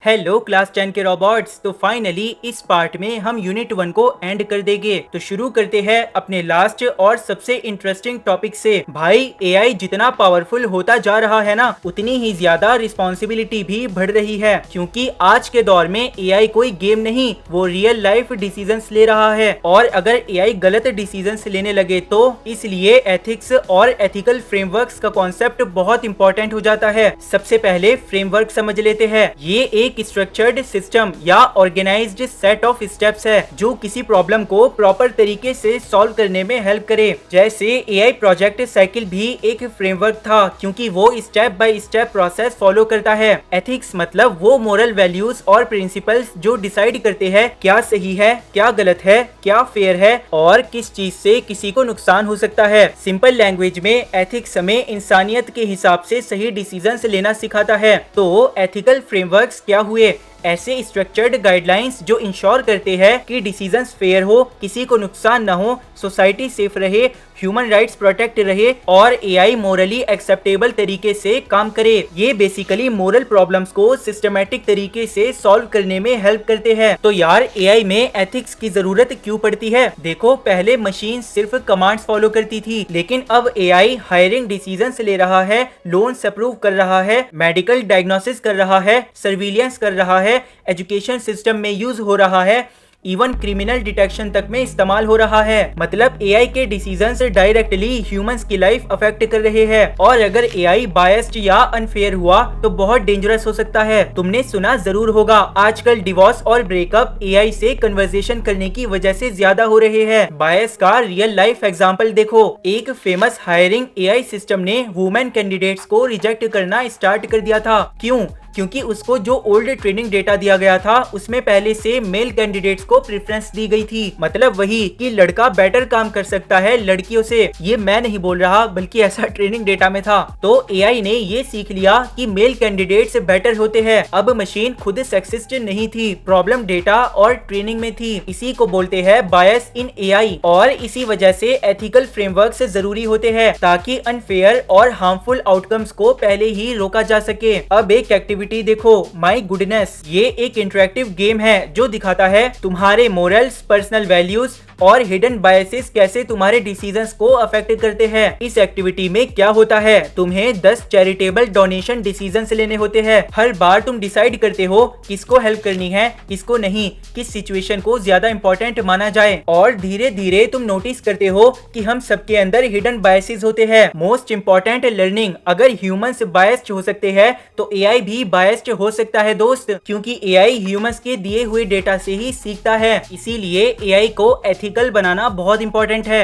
Hello class 10 के robots. तो finally इस पार्ट में हम यूनिट 1 को एंड कर देंगे। तो शुरू करते हैं अपने लास्ट और सबसे इंटरेस्टिंग टॉपिक से। भाई एआई जितना पावरफुल होता जा रहा है ना, उतनी ही ज्यादा रिस्पॉन्सिबिलिटी भी बढ़ रही है, क्योंकि आज के दौर में एआई कोई गेम नहीं, वो रियल लाइफ डिसीजंस ले रहा है। और अगर एआई गलत डिसीजंस लेने लगे तो इसलिए एथिक्स और एथिकल फ्रेमवर्क्स का कॉन्सेप्ट बहुत इंपॉर्टेंट हो जाता है। सबसे पहले फ्रेमवर्क समझ लेते हैं। ये एक स्ट्रक्चर्ड सिस्टम या ऑर्गेनाइज्ड सेट ऑफ स्टेप्स है जो किसी प्रॉब्लम को प्रॉपर तरीके से सॉल्व करने में हेल्प करे। जैसे एआई प्रोजेक्ट साइकिल भी एक फ्रेमवर्क था, क्योंकि वो step by step process follow करता है। एथिक्स मतलब वो मोरल वैल्यूज और प्रिंसिपल्स जो डिसाइड करते हैं क्या सही है, क्या गलत है, क्या फेयर है और किस चीज से किसी को नुकसान हो सकता है। सिंपल लैंग्वेज में एथिक्स हमें इंसानियत के हिसाब से सही डिसीजंस लेना सिखाता है। तो एथिकल फ्रेमवर्क्स क्या हुए? ऐसे स्ट्रक्चर्ड गाइडलाइंस जो इंश्योर करते हैं कि डिसीजंस फेयर हो, किसी को नुकसान न हो, सोसाइटी सेफ रहे, ह्यूमन राइट्स प्रोटेक्ट रहे और एआई मोरली एक्सेप्टेबल तरीके से काम करे। ये बेसिकली मोरल प्रॉब्लम्स को सिस्टमैटिक तरीके से सॉल्व करने में हेल्प करते हैं। तो यार एआई में एथिक्स की जरूरत क्यों पड़ती है? देखो, पहले मशीन सिर्फ कमांड्स फॉलो करती थी, लेकिन अब एआई हायरिंग डिसीजंस ले रहा है, लोन्स अप्रूव कर रहा है, मेडिकल डायग्नोसिस कर रहा है, सर्विलियंस कर रहा है, एजुकेशन सिस्टम में यूज हो रहा है, इवन क्रिमिनल डिटेक्शन तक में इस्तेमाल हो रहा है। मतलब एआई के डिसीजंस डायरेक्टली ह्यूमंस की लाइफ अफेक्ट कर रहे हैं। और अगर एआई बायस्ड या अनफेयर हुआ तो बहुत डेंजरस हो सकता है। तुमने सुना जरूर होगा, आजकल डिवोर्स और ब्रेकअप एआई से कन्वर्सेशन करने की वजह से ज्यादा हो रहे हैं। बायस का रियल लाइफ एग्जांपल देखो। एक फेमस हायरिंग एआई सिस्टम ने वुमेन कैंडिडेट्स को रिजेक्ट करना स्टार्ट कर दिया था। क्यों? क्योंकि उसको जो ओल्ड ट्रेनिंग डेटा दिया गया था उसमें पहले से मेल कैंडिडेट्स को प्रेफरेंस दी गई थी। मतलब वही कि लड़का बेटर काम कर सकता है लड़कियों से। ये मैं नहीं बोल रहा, बल्कि ऐसा ट्रेनिंग डेटा में था। तो एआई ने ये सीख लिया कि मेल कैंडिडेट्स बेटर होते हैं। अब मशीन खुद सेक्सिस्ट नहीं थी, प्रॉब्लम डेटा और ट्रेनिंग में थी। इसी को बोलते हैं बायस इन एआई। और इसी वजह से एथिकल फ्रेमवर्क्स जरूरी होते हैं, ताकि अनफेयर और हार्मफुल आउटकम्स को पहले ही रोका जा सके। अब एक एक्टिविटी देखो, माय गुडनेस। ये एक इंटरेक्टिव गेम है जो दिखाता है तुम्हारे मोरल्स, पर्सनल वैल्यूज और हिडन बायसेस कैसे तुम्हारे डिसीजंस को अफेक्ट करते हैं। इस एक्टिविटी में क्या होता है, तुम्हें 10 चैरिटेबल डोनेशन डिसीजंस लेने होते हैं। हर बार तुम डिसाइड करते हो किसको हेल्प करनी है, किसको नहीं, किस सिचुएशन को ज्यादा इंपॉर्टेंट माना जाए। और धीरे धीरे तुम नोटिस करते हो कि हम सबके अंदर हिडन बायसेस होते हैं। मोस्ट इंपॉर्टेंट लर्निंग, अगर ह्यूमंस बायस्ड हो सकते हैं तो एआई भी बायस्ड हो सकता है दोस्त, क्योंकि एआई ह्यूमंस के दिए हुए डेटा से ही सीखता है। इसीलिए एआई को एथिकल बनाना बहुत इंपॉर्टेंट है।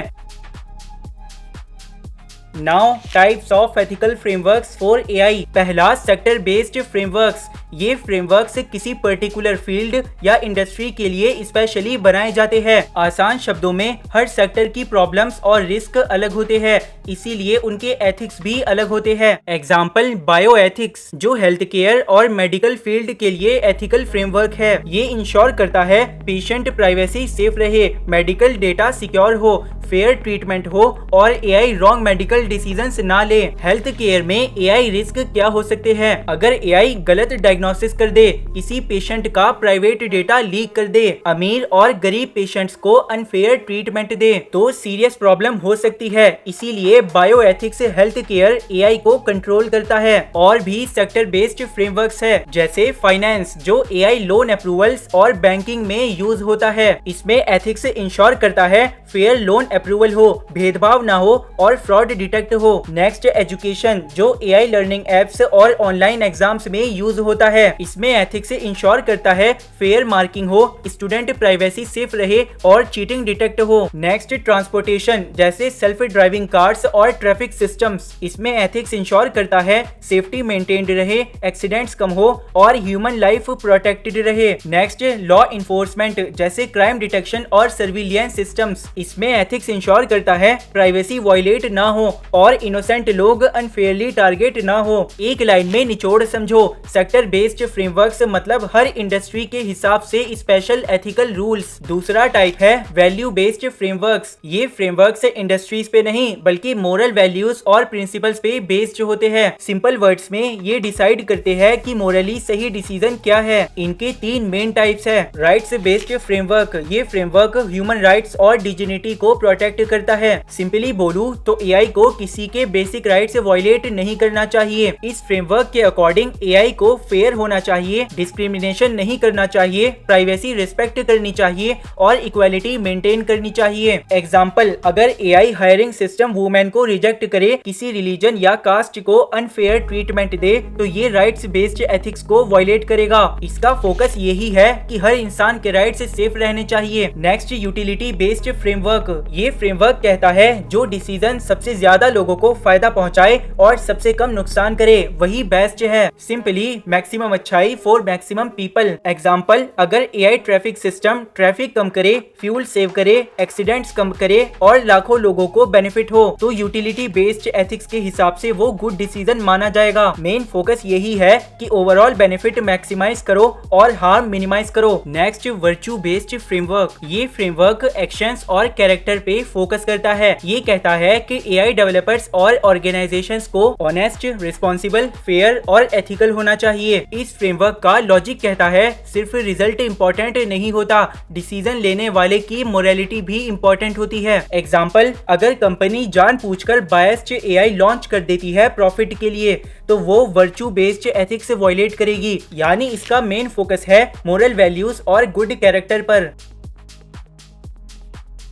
Now types of ethical frameworks for AI. पहला, सेक्टर बेस्ड फ्रेमवर्क्स। ये फ्रेमवर्क्स किसी पर्टिकुलर फील्ड या इंडस्ट्री के लिए स्पेशली बनाए जाते हैं। आसान शब्दों में, हर सेक्टर की प्रॉब्लम्स और रिस्क अलग होते हैं, इसीलिए उनके एथिक्स भी अलग होते हैं। एग्जाम्पल, बायो एथिक्स, जो हेल्थ केयर और मेडिकल फील्ड के लिए एथिकल फ्रेमवर्क है। ये इंश्योर करता है पेशेंट प्राइवेसी सेफ रहे, मेडिकल डेटा सिक्योर हो, फेयर ट्रीटमेंट हो और एआई रॉन्ग मेडिकल डिसीजंस ना ले। हेल्थ केयर में एआई रिस्क क्या हो सकते हैं? अगर एआई गलत डायग्नोसिस कर दे, किसी पेशेंट का प्राइवेट डेटा लीक कर दे, अमीर और गरीब पेशेंट्स को अनफेयर ट्रीटमेंट दे, तो सीरियस प्रॉब्लम हो सकती है। इसीलिए bio ethics health care AI को कंट्रोल करता है। और भी सेक्टर बेस्ड फ्रेमवर्क्स है, जैसे फाइनेंस, जो एआई लोन अप्रूवल्स और बैंकिंग में यूज होता है। इसमें एथिक्स इंश्योर करता है फेयर लोन अप्रूवल हो, भेदभाव ना हो और फ्रॉड डिटेक्ट हो। नेक्स्ट, एजुकेशन, जो एआई लर्निंग एप्स और ऑनलाइन एग्जाम्स में यूज होता है। इसमें एथिक्स इंश्योर करता है फेयर मार्किंग हो, स्टूडेंट प्राइवेसी सेफ रहे और चीटिंग डिटेक्ट हो। नेक्स्ट, ट्रांसपोर्टेशन, जैसे सेल्फ ड्राइविंग कार्स और ट्रैफिक सिस्टम्स। इसमें एथिक्स इंश्योर करता है सेफ्टी मेंटेन्ड रहे, एक्सीडेंट्स कम हो और ह्यूमन लाइफ प्रोटेक्टेड रहे। नेक्स्ट, लॉ इन्फोर्समेंट, जैसे क्राइम डिटेक्शन और सर्विलियंस सिस्टम्स। इसमें एथिक्स इंश्योर करता है प्राइवेसी वायलेट ना हो और इनोसेंट लोग अनफेयरली टारगेट ना हो। एक लाइन में निचोड़ समझो, सेक्टर बेस्ड फ्रेमवर्क्स मतलब हर इंडस्ट्री के हिसाब से स्पेशल एथिकल रूल्स। दूसरा टाइप है वैल्यू बेस्ड फ्रेमवर्क्स। ये फ्रेमवर्क्स इंडस्ट्रीज पे नहीं बल्कि मोरल वैल्यूज और प्रिंसिपल्स पे बेस्ड होते हैं। सिंपल वर्ड्स में ये डिसाइड करते हैं कि मोरली सही डिसीजन क्या है। इनके 3 मेन टाइप्स है। राइट्स बेस्ड फ्रेमवर्क, ये फ्रेमवर्क ह्यूमन राइट्स और डिग्निटी को प्रोटेक्ट करता है। सिंपली बोलूं तो एआई को किसी के बेसिक राइट्स वायलेट नहीं करना चाहिए। इस फ्रेमवर्क के अकॉर्डिंग एआई को फेयर होना चाहिए, डिस्क्रिमिनेशन नहीं करना चाहिए, प्राइवेसी रिस्पेक्ट करनी चाहिए और इक्वालिटी मेंटेन करनी चाहिए। एग्जाम्पल, अगर एआई हायरिंग सिस्टम वुमेन को रिजेक्ट करे, किसी रिलीजन या कास्ट को अनफेयर ट्रीटमेंट दे, तो ये राइट्स बेस्ड एथिक्स को वायलेट करेगा। इसका फोकस यही है कि हर इंसान के राइट्स सेफ रहने चाहिए। Next, utility based framework. ये फ्रेमवर्क कहता है जो डिसीजन सबसे ज्यादा लोगों को फायदा पहुंचाए और सबसे कम नुकसान करे वही बेस्ट है। सिंपली मैक्सिमम अच्छाई फॉर मैक्सिमम पीपल। एग्जाम्पल, अगर एआई ट्रैफिक सिस्टम ट्रैफिक कम करे, फ्यूल सेव करे, एक्सीडेंट्स कम करे और लाखों लोगों को बेनिफिट हो, तो यूटिलिटी बेस्ड एथिक्स के हिसाब से वो गुड डिसीजन माना जाएगा। मेन फोकस यही है कि ओवरऑल बेनिफिट मैक्सिमाइज करो और हार्म मिनिमाइज करो। Next, virtue based framework. ये फ्रेमवर्क एक्शंस और कैरेक्टर पे फोकस करता है। ये कहता है कि एआई डेवलपर्स और ऑर्गेनाइजेशंस को ऑनेस्ट, रिस्पॉन्सिबल, फेयर और एथिकल होना चाहिए। इस फ्रेमवर्क का लॉजिक कहता है सिर्फ रिजल्ट इम्पोर्टेंट नहीं होता, डिसीजन लेने वाले की मोरालिटी भी इम्पोर्टेंट होती है। एग्जाम्पल, अगर कंपनी जानबूझकर बायस्ड एआई लॉन्च कर देती है प्रॉफिट के लिए, तो वो वर्च्यू बेस्ड एथिक्स वायलेट करेगी। यानी इसका मेन फोकस है मोरल वैल्यूज और गुड कैरेक्टर पर।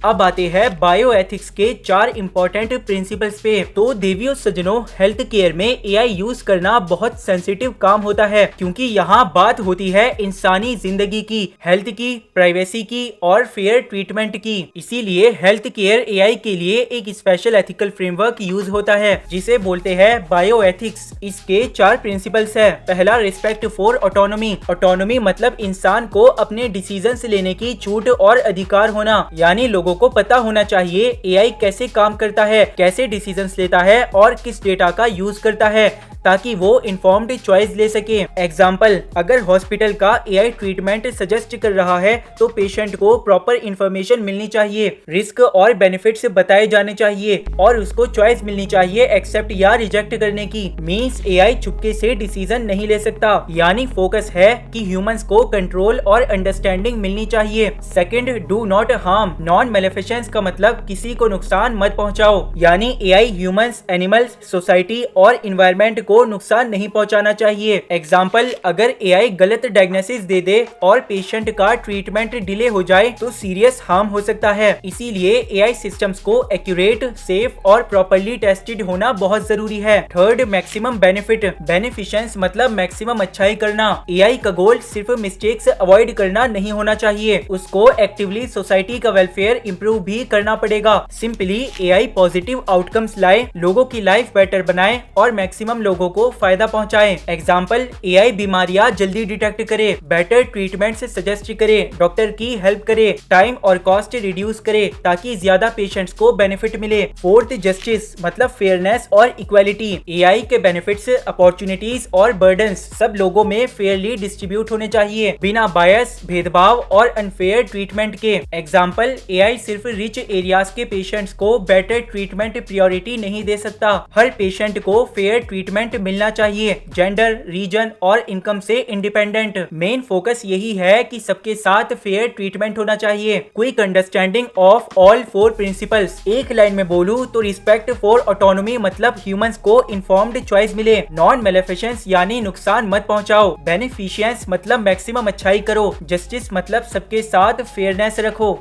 अब आते हैं बायो एथिक्स के 4 इंपॉर्टेंट प्रिंसिपल्स पे। तो देवियों सज्जनों, हेल्थ केयर में एआई यूज करना बहुत सेंसिटिव काम होता है, क्योंकि यहाँ बात होती है इंसानी जिंदगी की, हेल्थ की, प्राइवेसी की और फेयर ट्रीटमेंट की। इसीलिए हेल्थ केयर एआई के लिए एक स्पेशल एथिकल फ्रेमवर्क यूज होता है जिसे बोलते हैं बायो एथिक्स। इसके 4 प्रिंसिपल्स है। पहला, रिस्पेक्ट फॉर ऑटोनॉमी। ऑटोनॉमी मतलब इंसान को अपने डिसीजंस लेने की छूट और अधिकार होना। यानी लोगों को पता होना चाहिए एआई कैसे काम करता है, कैसे डिसीजंस लेता है और किस डेटा का यूज करता है, ताकि वो इन्फॉर्म्ड चॉइस ले सके। एग्जाम्पल, अगर हॉस्पिटल का एआई ट्रीटमेंट सजेस्ट कर रहा है तो पेशेंट को प्रॉपर इन्फॉर्मेशन मिलनी चाहिए, रिस्क और बेनिफिट्स बताए जाने चाहिए और उसको चॉइस मिलनी चाहिए एक्सेप्ट या रिजेक्ट करने की। मींस एआई चुपके से डिसीजन नहीं ले सकता। यानी फोकस है कि ह्यूमंस को कंट्रोल और अंडरस्टैंडिंग मिलनी चाहिए। Second, do not harm. Non maleficence का मतलब किसी को नुकसान मत पहुंचाओ। यानी एआई ह्यूमंस, एनिमल्स, सोसाइटी और इन्वायरमेंट को नुकसान नहीं पहुंचाना चाहिए। एग्जाम्पल, अगर एआई गलत डायग्नोसिस दे दे और पेशेंट का ट्रीटमेंट डिले हो जाए तो सीरियस हार्म हो सकता है। इसीलिए एआई सिस्टम्स को एक्यूरेट, सेफ और प्रॉपर्ली टेस्टेड होना बहुत जरूरी है। Third, maximum benefit. बेनिफिशियंस मतलब मैक्सिमम अच्छाई करना। एआई का गोल सिर्फ मिस्टेक्स अवॉइड करना नहीं होना चाहिए, उसको एक्टिवली सोसाइटी का वेलफेयर इंप्रूव भी करना पड़ेगा। सिंपली एआई पॉजिटिव आउटकम्स लाए, लोगों की लाइफ बेटर बनाए और मैक्सिमम लोगों को फायदा पहुंचाए। एग्जाम्पल, एआई बीमारियां जल्दी डिटेक्ट करे, बेटर ट्रीटमेंट से सजेस्ट करे, डॉक्टर की हेल्प करे, टाइम और कॉस्ट रिड्यूस करे ताकि ज्यादा पेशेंट्स को बेनिफिट मिले। फोर्थ, जस्टिस मतलब फेयरनेस और इक्वालिटी। एआई के बेनिफिट्स, अपॉर्चुनिटीज और बर्डन्स सब लोगों में फेयरली डिस्ट्रीब्यूट होने चाहिए, बिना बायस, भेदभाव और अनफेयर ट्रीटमेंट के। एग्जाम्पल, एआई सिर्फ रिच एरियाज के पेशेंट्स को बेटर ट्रीटमेंट प्रायोरिटी नहीं दे सकता। हर पेशेंट को फेयर ट्रीटमेंट मिलना चाहिए, जेंडर, रीजन और इनकम से इंडिपेंडेंट। मेन फोकस यही है कि सबके साथ फेयर ट्रीटमेंट होना चाहिए। Quick understanding of all 4 principles. एक लाइन में बोलूं तो रिस्पेक्ट फॉर ऑटोनॉमी मतलब ह्यूमंस को इन्फॉर्म्ड चॉइस मिले, नॉन मैलिफिसेंस यानी नुकसान मत पहुंचाओ, बेनिफिशियंस मतलब मैक्सिमम अच्छाई करो, जस्टिस मतलब सबके साथ फेयरनेस रखो।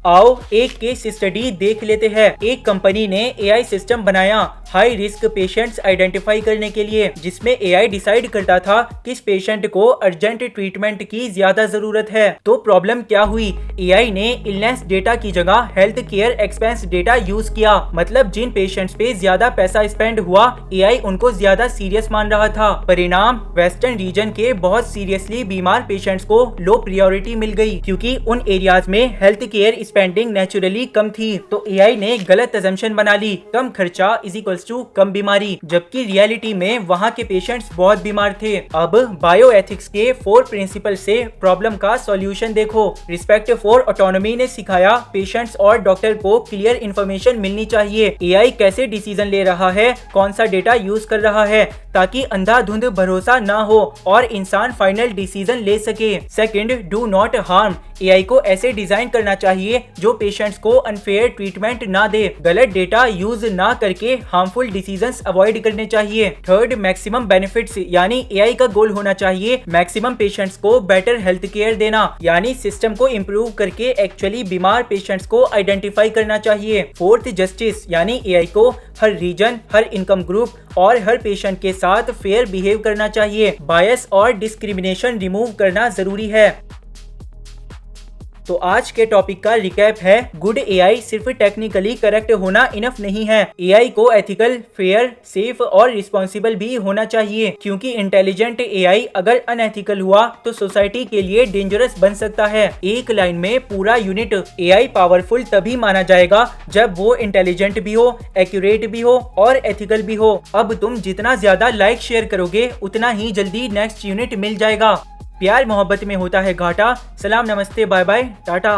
आओ एक केस स्टडी देख लेते हैं। एक कंपनी ने एआई सिस्टम बनाया, हाई रिस्क पेशेंट्स आइडेंटिफाई करने के लिए, जिसमें एआई डिसाइड करता था किस पेशेंट को अर्जेंट ट्रीटमेंट की ज्यादा जरूरत है। तो प्रॉब्लम क्या हुई, एआई ने इलनेस डेटा की जगह health care expense data use किया। मतलब जिन पेशेंट्स पे ज्यादा पैसा स्पेंड हुआ, एआई उनको ज्यादा सीरियस मान रहा था। परिणाम, वेस्टर्न रीजन के बहुत सीरियसली बीमार पेशेंट्स को लो प्रायोरिटी मिल गई, क्योंकि उन एरियाज में हेल्थ केयर स्पेंडिंग नेचुरली कम थी। तो एआई ने गलत अजम्पशन बना ली, कम खर्चा इज इक्वल्स टू कम बीमारी, जबकि रियलिटी में वहाँ के पेशेंट्स बहुत बीमार थे। अब बायोएथिक्स के 4 प्रिंसिपल से प्रॉब्लम का सॉल्यूशन देखो। रिस्पेक्ट फॉर ऑटोनॉमी ने सिखाया पेशेंट्स और डॉक्टर को क्लियर इन्फॉर्मेशन मिलनी चाहिए। एआई कैसे डिसीजन ले रहा है, कौन सा डेटा यूज कर रहा है, ताकि अंधाधुंध भरोसा ना हो और इंसान फाइनल डिसीजन ले सके। Second, do not harm. AI को ऐसे डिजाइन करना चाहिए जो पेशेंट्स को अनफेयर ट्रीटमेंट ना दे। गलत डेटा यूज ना करके हार्मफुल डिसीजंस अवॉइड करने चाहिए। थर्ड, मैक्सिमम बेनिफिट्स, यानी एआई का गोल होना चाहिए मैक्सिमम पेशेंट्स को बेटर हेल्थ केयर देना, यानी सिस्टम को इम्प्रूव करके एक्चुअली बीमार पेशेंट्स को आइडेंटिफाई करना चाहिए। फोर्थ, जस्टिस, यानी एआई को हर रीजन, हर इनकम ग्रुप और हर पेशेंट के साथ फेयर बिहेव करना चाहिए। बायस और डिस्क्रिमिनेशन रिमूव करना जरूरी है। तो आज के टॉपिक का रिकैप है, गुड एआई सिर्फ टेक्निकली करेक्ट होना इनफ नहीं है। एआई को एथिकल, फेयर, सेफ और रिस्पॉन्सिबल भी होना चाहिए, क्योंकि इंटेलिजेंट एआई अगर अनएथिकल हुआ तो सोसाइटी के लिए डेंजरस बन सकता है। एक लाइन में पूरा यूनिट, एआई पावरफुल तभी माना जाएगा जब वो इंटेलिजेंट भी हो, एक्यूरेट भी हो और एथिकल भी हो। अब तुम जितना ज्यादा लाइक शेयर करोगे उतना ही जल्दी नेक्स्ट यूनिट मिल जाएगा। प्यार मोहब्बत में होता है घाटा। सलाम, नमस्ते, बाय बाय, टाटा।